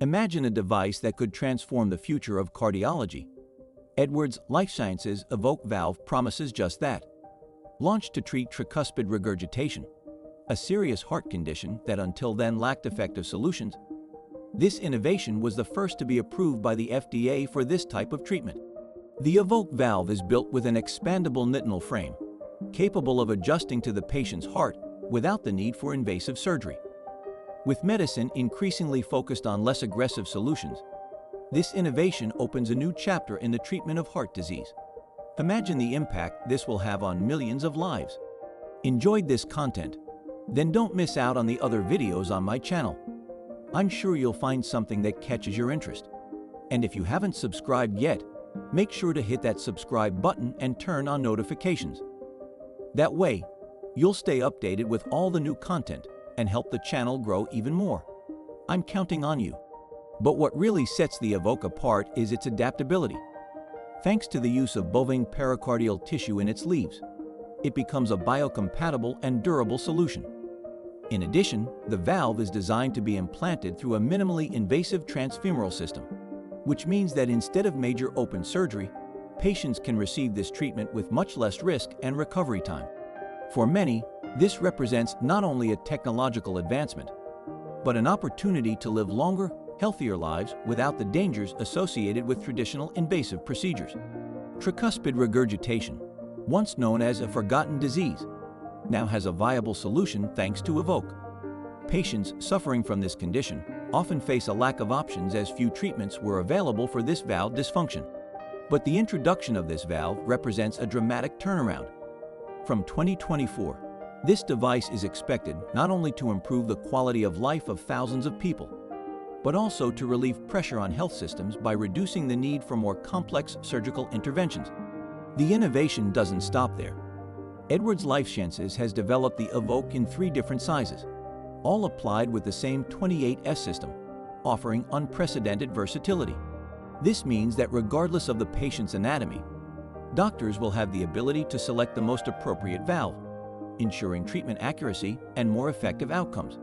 Imagine a device that could transform the future of cardiology. Edwards Lifesciences' Evoque valve promises just that. Launched to treat tricuspid regurgitation, a serious heart condition that until then lacked effective solutions, this innovation was the first to be approved by the FDA for this type of treatment. The Evoque valve is built with an expandable nitinol frame, capable of adjusting to the patient's heart without the need for invasive surgery. With medicine increasingly focused on less aggressive solutions, this innovation opens a new chapter in the treatment of heart disease. Imagine the impact this will have on millions of lives. Enjoyed this content? Then don't miss out on the other videos on my channel. I'm sure you'll find something that catches your interest. And if you haven't subscribed yet, make sure to hit that subscribe button and turn on notifications. That way, you'll stay updated with all the new content and help the channel grow even more. I'm counting on you. But what really sets the Evoque apart is its adaptability. Thanks to the use of bovine pericardial tissue in its leaves, it becomes a biocompatible and durable solution. In addition, the valve is designed to be implanted through a minimally invasive transfemoral system, which means that instead of major open surgery, patients can receive this treatment with much less risk and recovery time. For many, this represents not only a technological advancement, but an opportunity to live longer, healthier lives without the dangers associated with traditional invasive procedures. Tricuspid regurgitation, once known as a forgotten disease, now has a viable solution thanks to Evoque. Patients suffering from this condition often face a lack of options as few treatments were available for this valve dysfunction. But the introduction of this valve represents a dramatic turnaround. From 2024, this device is expected not only to improve the quality of life of thousands of people, but also to relieve pressure on health systems by reducing the need for more complex surgical interventions. The innovation doesn't stop there. Edwards Lifesciences has developed the Evoque in 3 different sizes, all applied with the same 28S system, offering unprecedented versatility. This means that regardless of the patient's anatomy, doctors will have the ability to select the most appropriate valve, ensuring treatment accuracy and more effective outcomes.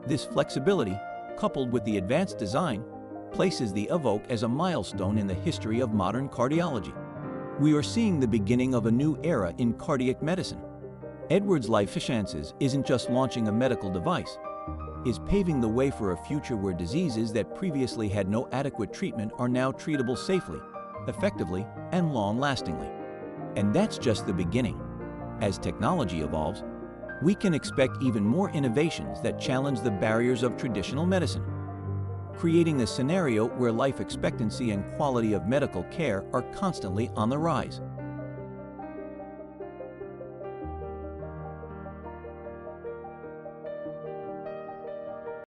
This flexibility, coupled with the advanced design, places the Evoque as a milestone in the history of modern cardiology. We are seeing the beginning of a new era in cardiac medicine. Edwards Lifesciences isn't just launching a medical device, it's paving the way for a future where diseases that previously had no adequate treatment are now treatable safely, effectively, and long-lastingly. And that's just the beginning. As technology evolves, we can expect even more innovations that challenge the barriers of traditional medicine, creating a scenario where life expectancy and quality of medical care are constantly on the rise.